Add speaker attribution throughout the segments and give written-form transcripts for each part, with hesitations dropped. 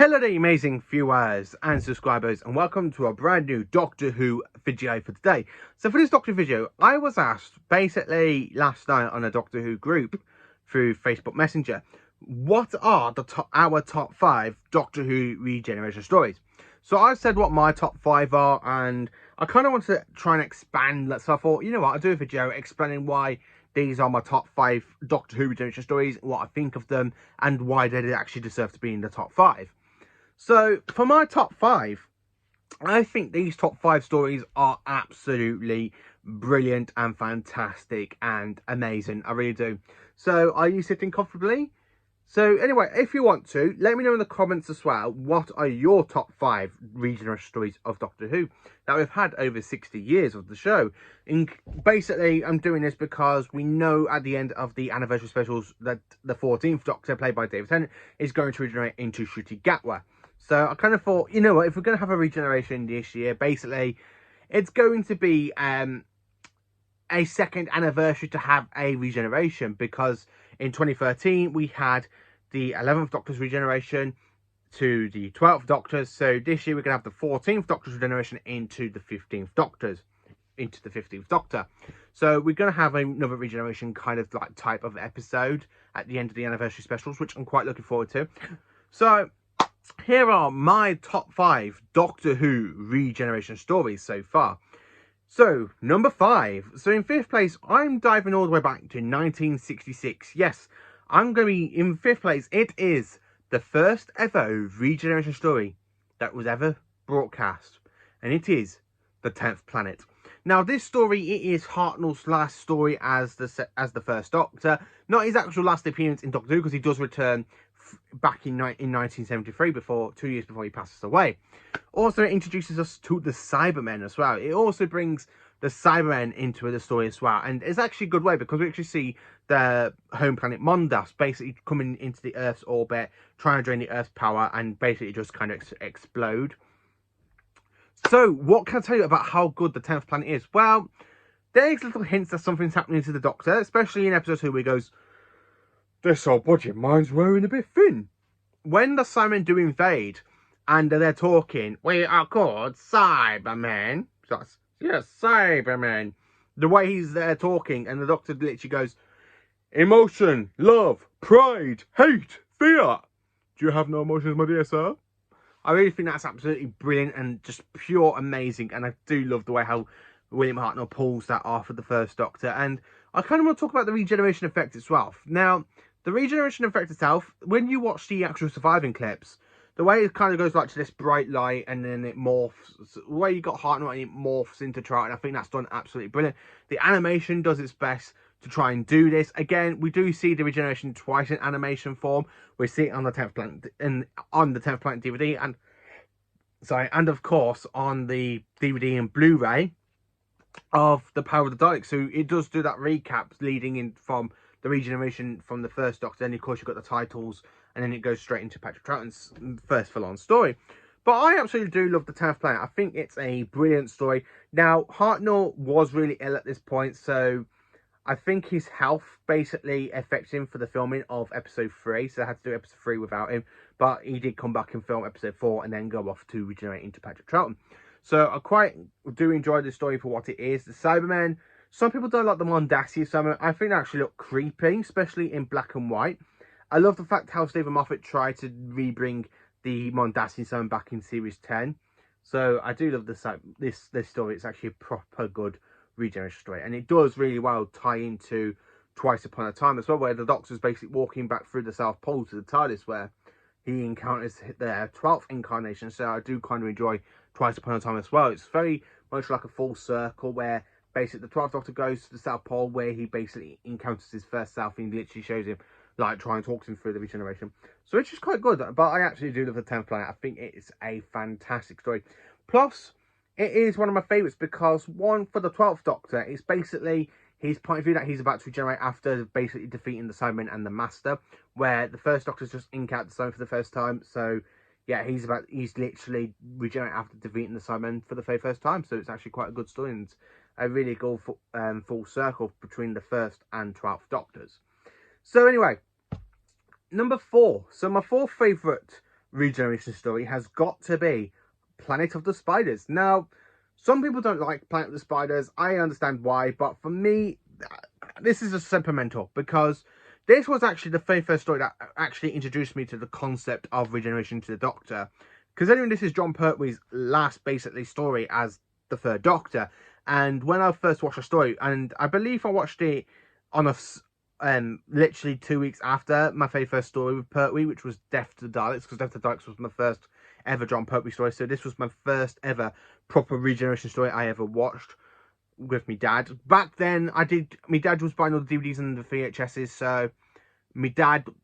Speaker 1: Hello there, amazing viewers and subscribers, and welcome to a brand new Doctor Who video for today. So for this Doctor Who video, I was asked basically last night on a Doctor Who group through Facebook Messenger, what are our top 5 Doctor Who regeneration stories? So I said what my top 5 are, and I kind of want to try and expand that. So I thought, you know what, I'll do a video explaining why these are my top 5 Doctor Who regeneration stories, what I think of them, and why they actually deserve to be in the top 5. So, for my top 5, I think these top 5 stories are absolutely brilliant and fantastic and amazing. I really do. So, are you sitting comfortably? So, anyway, if you want to, let me know in the comments as well, what are your top 5 regeneration stories of Doctor Who that we've had over 60 years of the show. Basically, I'm doing this because we know at the end of the anniversary specials that the 14th Doctor, played by David Tennant, is going to regenerate into Ncuti Gatwa. So I kind of thought, you know what, if we're going to have a regeneration this year, basically, it's going to be a second anniversary to have a regeneration, because in 2013 we had the 11th Doctor's regeneration to the 12th Doctor's. So this year we're going to have the 14th Doctor's regeneration into the 15th Doctor's, into the 15th Doctor. So we're going to have another regeneration kind of like type of episode at the end of the anniversary specials, which I'm quite looking forward to. So here are my top 5 Doctor Who regeneration stories so far. So, number 5. So, in 5th place, I'm diving all the way back to 1966. Yes, I'm going to be in 5th place. It is the first ever regeneration story that was ever broadcast. And it is the 10th Planet. Now, this story, it is Hartnell's last story as the First Doctor. Not his actual last appearance in Doctor Who, because he does return back in 1973, 2 years before he passes away. Also, it introduces us to the Cybermen as well. It also brings the Cybermen into the story as well, and it's actually a good way, because we actually see the home planet Mondas basically coming into the Earth's orbit, trying to drain the Earth's power, and basically just kind of explode. So, what can I tell you about how good the 10th Planet is? Well, there's little hints that something's happening to the Doctor, especially in episode 2, where he goes, "This old budget mine's wearing a bit thin." When the Cybermen do invade, and they're talking, "We are called Cybermen." So that's, yes, Cybermen. The way he's there talking, and the Doctor literally goes, "Emotion, love, pride, hate, fear. Do you have no emotions, my dear sir?" I really think that's absolutely brilliant and just pure amazing. And I do love the way how William Hartnell pulls that off of the First Doctor. And I kind of want to talk about the regeneration effect as well. Now, the regeneration effect itself, when you watch the actual surviving clips, the way it kind of goes like to this bright light, and then it morphs. The way you got Hartnell and it morphs into Troughton, I think that's done absolutely brilliant. The animation does its best to try and do this. Again, we do see the regeneration twice in animation form. We see it on the 10th Planet, on the 10th Planet DVD, and of course on the DVD and Blu-ray of the Power of the Daleks. So it does do that recap leading in from the regeneration from the First Doctor. Then of course you've got the titles, and then it goes straight into Patrick Troughton's first full-on story. But I absolutely do love the 10th Planet. I think it's a brilliant story. Now, Hartnell was really ill at this point, so I think his health basically affected him for the filming of episode 3. So I had to do episode 3 without him. But he did come back and film episode 4 and then go off to regenerate into Patrick Troughton. So I quite do enjoy the story for what it is. The Cybermen, some people don't like the Mondasi Cybermen. I think they actually look creepy, especially in black and white. I love the fact how Stephen Moffat tried to rebring the Mondasi Cybermen back in series 10. So I do love this story. It's actually a proper good regeneration story, and it does really well tie into Twice Upon a Time as well, where the Doctor's basically walking back through the South Pole to the TARDIS, where he encounters their 12th incarnation. So I do kind of enjoy Twice Upon a Time as well. It's very much like a full circle, where basically the 12th Doctor goes to the South Pole, where he basically encounters his first self, and literally shows him, like, trying to talk to him through the regeneration. So it's just quite good. But I actually do love the 10th Planet. I think it's a fantastic story. Plus, it is one of my favourites because, one, for the 12th Doctor, it's basically his point of view that he's about to regenerate after basically defeating the Cybermen and the Master, where the First Doctor's just encountered the Cybermen for the first time. So, yeah, he's literally regenerating after defeating the Cybermen for the very first time. So it's actually quite a good story, and a really good full circle between the First and 12th Doctors. So anyway, number 4. So my 4th favourite regeneration story has got to be Planet of the Spiders. Now, some people don't like Planet of the Spiders. I understand why, but for me, this is a sentimental because this was actually the very first story that actually introduced me to the concept of regeneration to the Doctor. Because anyway, this is John Pertwee's last basically story as the Third Doctor. And when I first watched the story, and I believe I watched it on a literally 2 weeks after my very first story with Pertwee, which was Death to the Daleks, because Death to the Daleks was my first ever John Pertwee story. So this was my first ever proper regeneration story I ever watched with my dad. Back then, my dad was buying all the DVDs and the VHSs, so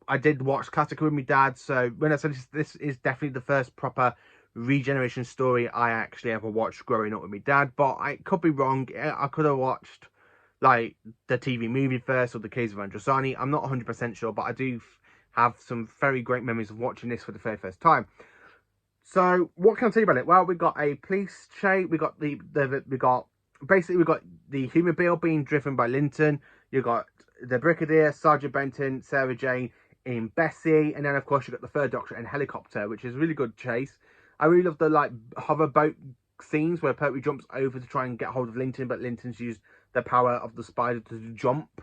Speaker 1: I did watch classic with my dad. So when I said this is definitely the first proper regeneration story I actually ever watched growing up with my dad, but I could be wrong. I could have watched like the TV movie first or the case of Andrasani. I'm not 100% sure, but I do have some very great memories of watching this for the very first time. So what can I tell you about it? Well, we got a police chase. We got we got the human bill being driven by Linton. You got the Brigadier, Sergeant Benton, Sarah Jane in Bessie, and then of course you got the Third Doctor and helicopter, which is a really good chase. I really love the like hover boat scenes where Pertwee jumps over to try and get hold of Linton, but Linton's used the power of the spider to jump.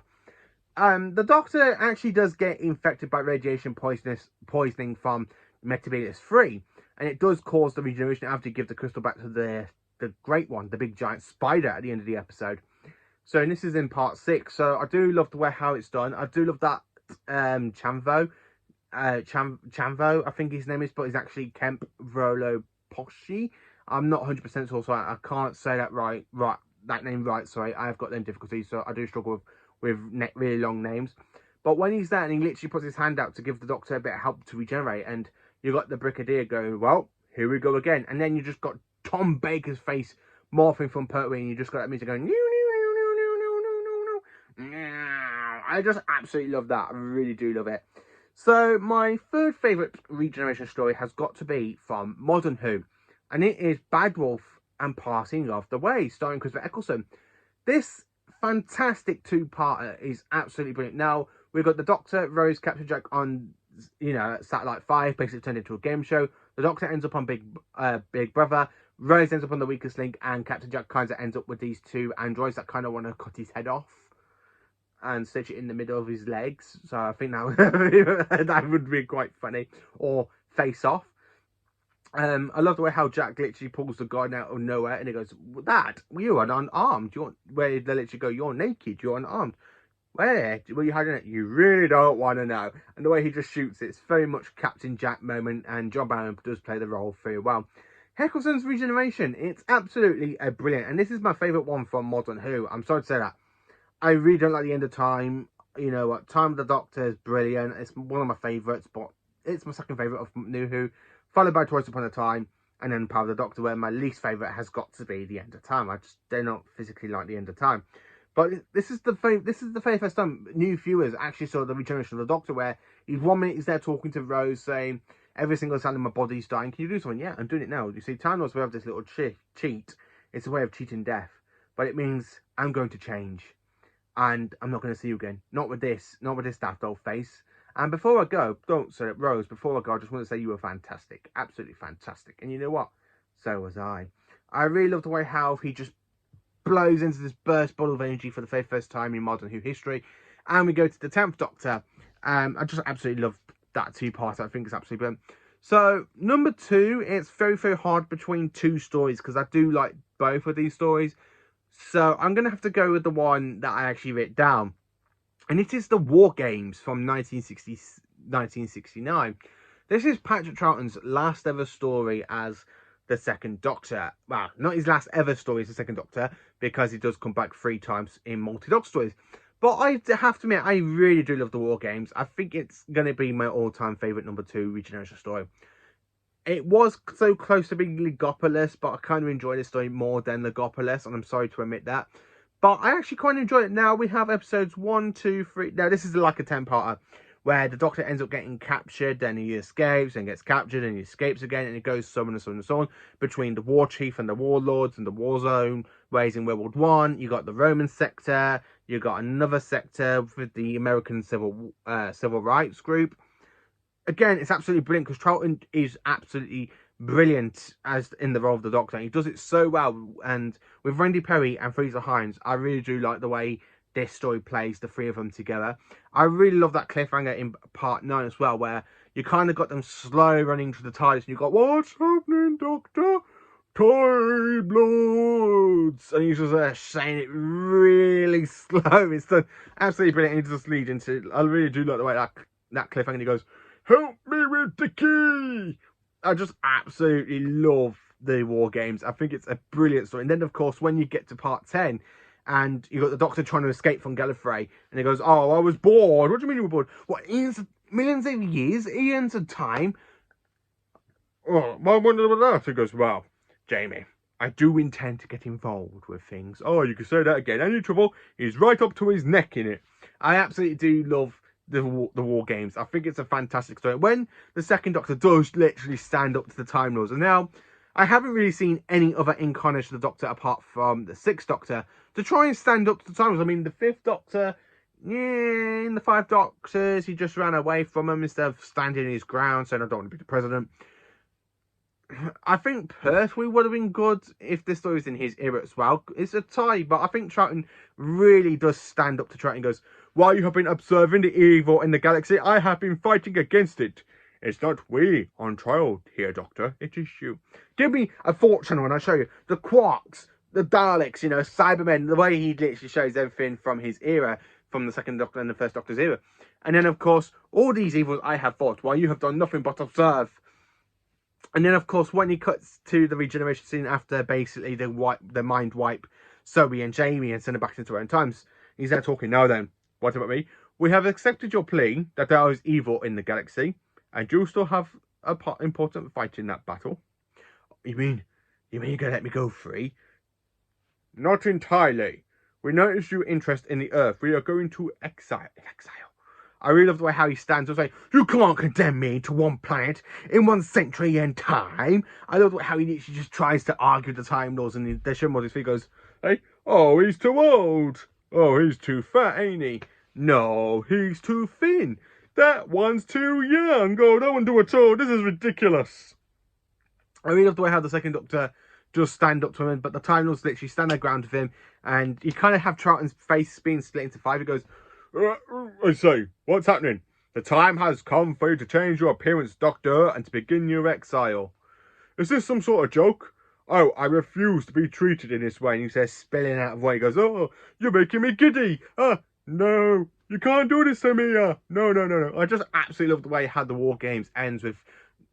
Speaker 1: The Doctor actually does get infected by radiation poisoning from Metebelis 3, and it does cause the regeneration after you give the crystal back to the great one, the big giant spider at the end of the episode. So, and this is in part 6. So I do love the way how it's done. I do love that Chamvo, I think his name is, but he's actually Kemp Vrolo Poshi. I'm not 100% sure, so I can't say that that name right. Sorry, I have got them difficulties, so I do struggle with really long names. But when he's there and he literally puts his hand out to give the Doctor a bit of help to regenerate, and you got the Brigadier going, well, here we go again, and then you just got Tom Baker's face morphing from Pertwee, and you just got that music going. I just absolutely love that. I really do love it. So my third favourite regeneration story has got to be from Modern Who, and it is Bad Wolf and Passing of the Way, starring Christopher Eccleston. This fantastic two-parter is absolutely brilliant. Now, we've got the Doctor, Rose, Captain Jack on, Satellite 5, basically turned into a game show. The Doctor ends up on Big Brother, Rose ends up on The Weakest Link, and Captain Jack kind of ends up with these two androids that kind of want to cut his head off and stitch it in the middle of his legs. So I think that would be quite funny. Or face off. I love the way how Jack literally pulls the gun out of nowhere and he goes, Dad, you are unarmed. Where they literally go, you're naked, you're unarmed. Where were you hiding it? You really don't want to know. And the way he just shoots, it's very much Captain Jack moment, and John Barron does play the role very well. Eccleston's regeneration, it's absolutely brilliant. And this is my favourite one from Modern Who. I'm sorry to say that. I really don't like the end of Time. You know what? Time of the Doctor is brilliant. It's one of my favourites, but it's my second favourite of New Who, followed by Twice Upon a Time, and then Power of the Doctor, where my least favourite has got to be the end of Time. I just do not physically like the end of Time. But this is the very first time new viewers actually saw the regeneration of the Doctor, where he's 1 minute he's there talking to Rose, saying every single cell in my body's dying. Can you do something? Yeah, I'm doing it now. You see, Time Lords, we have this little cheat. It's a way of cheating death, but it means I'm going to change. And I'm not going to see you again. Not with this daft old face. And before I go, Rose, before I go, I just want to say you were fantastic. Absolutely fantastic. And you know what? So was I. I really love the way how he just blows into this burst bottle of energy for the very first time in Modern Who history. And we go to the 10th Doctor. I just absolutely love that two-part. I think it's absolutely brilliant. So, number 2, it's very, very hard between two stories, because I do like both of these stories. So I'm going to have to go with the one that I actually wrote down. And it is the War Games from 1969. This is Patrick Troughton's last ever story as the Second Doctor. Well, not his last ever story as the Second Doctor, because he does come back 3 times in multi-Doctor stories. But I have to admit, I really do love the War Games. I think it's going to be my all-time favourite number 2 regeneration story. It was so close to being Legopolis, but I kind of enjoy this story more than Legopolis, and I'm sorry to admit that. But I actually quite enjoy it. Now we have episodes 1, 2, 3. Now this is like a 10-parter, where the Doctor ends up getting captured, then he escapes, and gets captured, and he escapes again, and it goes so on and so on and so on, between the War Chief and the Warlords and the War Zone, where he's in World War I. You got the Roman sector, you got another sector with the American Civil Rights group. again, it's absolutely brilliant because Troughton is absolutely brilliant as in the role of the Doctor. He does it so well, and with Randy Perry and Fraser Hines, I really do like the way this story plays the three of them together. I really love that cliffhanger in part 9 as well, where you kind of got them slow running to the TARDIS, and you got, "What's happening, Doctor? Time Lords," and he's just saying it really slow. It's done absolutely brilliant. He just leads into. I really do like the way that cliffhanger. He goes, "Help me with the key." I just absolutely love the War Games. I think it's a brilliant story. And then, of course, when you get to part 10, and you got the Doctor trying to escape from Gallifrey, and he goes, "Oh, I was bored." "What do you mean you were bored?" "What, millions of years, eons of time?" "Oh, well, I wonder about that." He goes, "Well, Jamie, I do intend to get involved with things." "Oh, you can say that again. Any trouble? He's right up to his neck in it." I absolutely do love the War Games. I think it's a fantastic story. When the second Doctor does literally stand up to the Time Lords, and now I haven't really seen any other incarnation of the Doctor apart from the Sixth Doctor to try and stand up to the Time Lords. I mean, the Fifth Doctor, yeah, in the Five Doctors, he just ran away from them instead of standing his ground, saying, "I don't want to be the president." I think personally would have been good if this story was in his era as well. It's a tie, but I think Troughton really does stand up to Troughton and goes, "While you have been observing the evil in the galaxy, I have been fighting against it. It's not we on trial here, Doctor. It is you. Give me a fortune when I show you the quarks, the Daleks, Cybermen," the way he literally shows everything from his era, from the second Doctor and the first Doctor's era. And then, of course, all these evils I have fought, while you have done nothing but observe. And then, of course, when he cuts to the regeneration scene after basically the mind wipe Zoe and Jamie and send them back into their own times, he's now talking. "Now then, what about me? We have accepted your plea that there is evil in the galaxy, and you still have a important fight in that battle." You mean you're gonna let me go free?" "Not entirely. We noticed your interest in the Earth. We are going to exile." I really love the way how he stands up saying, "You can't condemn me to one planet in 1 century in time." I love how he literally just tries to argue the Time Lords, and they show him all his feet. Goes, "Hey, oh, he's too old. Oh, he's too fat, ain't he? No, he's too thin. That one's too young. Oh, that won't do at all. This is ridiculous." I really love the way how the second Doctor just stand up to him, but the Time Lords literally stand their ground with him, and you kind of have Troughton's face being split into 5. He goes, "I say, what's happening? The time has come for you to change your appearance, Doctor, and to begin your exile. Is this some sort of joke? Oh, I refuse to be treated in this way." And he says, spilling out of way, he goes, "Oh, you're making me giddy. No, you can't do this to me. No. I just absolutely love the way how the War Games ends with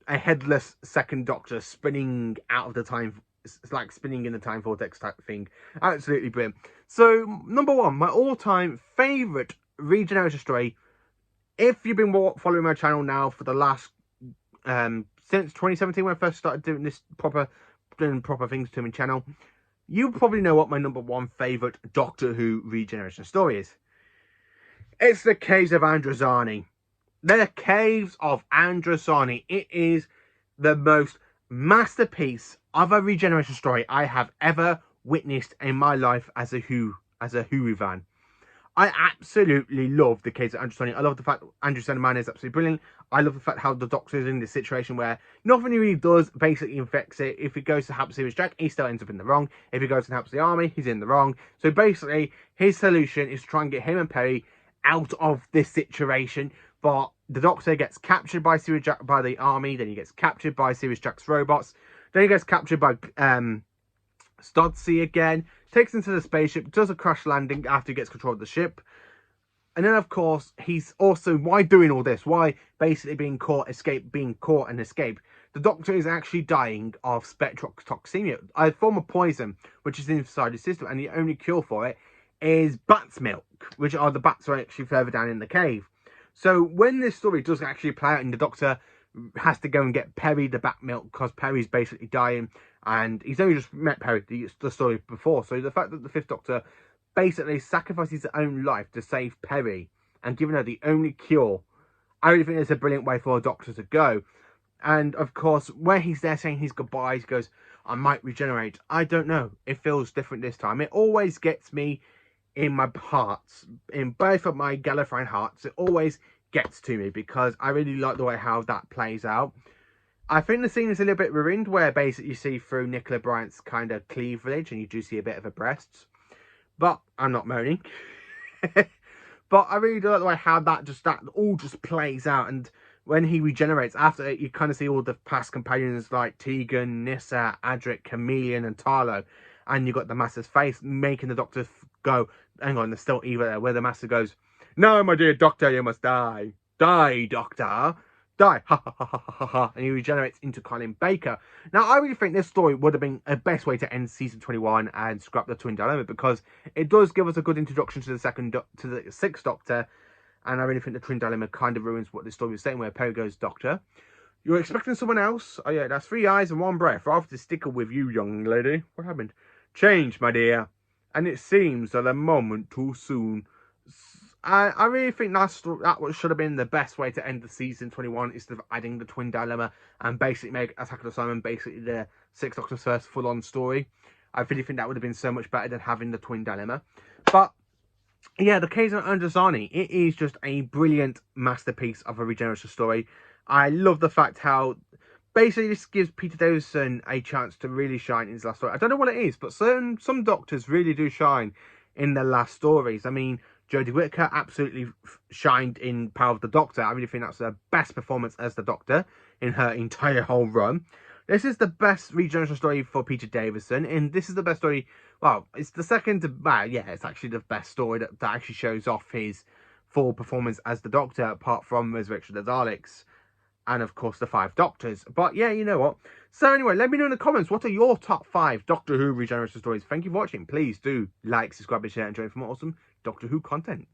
Speaker 1: a headless second Doctor spinning out of the time. It's like spinning in the time vortex type thing. Absolutely brilliant. So, number 1, my all-time favourite regeneration story. If you've been following my channel now for the last since 2017, when I first started doing proper things to my channel, you probably know what my number 1 favourite Doctor Who regeneration story is. It's the Caves of Andrasani. The Caves of Andrasani. It is the most masterpiece of a regeneration story I have ever witnessed in my life as a Who fan. I absolutely love the Caves of Andrasani. I love the fact Andrasani Man is absolutely brilliant. I love the fact how the Doctor is in this situation where nothing he really does basically infects it. If he goes to help Sirius Jack, he still ends up in the wrong. If he goes and helps the army, he's in the wrong. So basically, his solution is to try and get him and Perry out of this situation. But the Doctor gets captured by Sirius Jack, by the army. Then he gets captured by Sirius Jack's robots. Then he gets captured by Stodsey again, takes into the spaceship, does a crash landing after he gets control of the ship. And then, of course, he's also, why doing all this? Why basically being caught and escape? The Doctor is actually dying of spectrotoxemia, a form of poison, which is inside his system, and the only cure for it is bat's milk, which are the bats are actually further down in the cave. So when this story does actually play out, and the Doctor has to go and get Perry the bat milk because Perry's basically dying, and he's only just met Perry the story before. So the fact that the Fifth Doctor basically sacrifices his own life to save Perry and giving her the only cure, I really think it's a brilliant way for a Doctor to go. And of course, where he's there saying his goodbyes, he goes, "I might regenerate." I don't know. It feels different this time. It always gets me in my hearts, in both of my Gallifreyan hearts. It always gets to me because I really like the way how that plays out. I think the scene is a little bit ruined where basically you see through Nicola Bryant's kind of cleavage and you do see a bit of her breasts. But I'm not moaning. But I really do like the way how that all just plays out. And when he regenerates, after it, you kind of see all the past companions like Tegan, Nyssa, Adric, Chameleon, and Tarlo. And you got the Master's face making the Doctor go, hang on, there's still Eva there, where the Master goes, no, my dear Doctor, you must die. Die, Doctor. Die. Ha ha ha ha ha ha. And he regenerates into Colin Baker. Now, I really think this story would have been a best way to end season 21 and scrap the Twin Dilemma, because it does give us a good introduction to the Sixth Doctor. And I really think the Twin Dilemma kind of ruins what the story was saying, where Perry goes, Doctor, you're expecting someone else? Oh yeah, that's 3 eyes and 1 breath. I'll have to stick with you, young lady. What happened? Change, my dear. And it seems that a moment too soon. I really think that should have been the best way to end the season 21, instead of adding the Twin Dilemma and basically make Attack of the Simon basically the Sixth Doctor's first full-on story. I really think that would have been so much better than having the Twin Dilemma. But yeah, the case of Andrasani, it is just a brilliant masterpiece of a regeneration story. I love the fact how basically this gives Peter Davison a chance to really shine in his last story. I don't know what it is, but some Doctors really do shine in their last stories. I mean, Jodie Whittaker absolutely shined in Power of the Doctor. I really think that's the best performance as the Doctor in her entire whole run. This is the best regeneration story for Peter Davison, and this is the best story. Well, it's the second. Well, yeah, it's actually the best story that actually shows off his full performance as the Doctor, apart from Resurrection of the Daleks, and of course the 5 Doctors. But yeah, you know what? So anyway, let me know in the comments, what are your top 5 Doctor Who regeneration stories? Thank you for watching. Please do like, subscribe, and share, and join for more awesome Doctor Who content.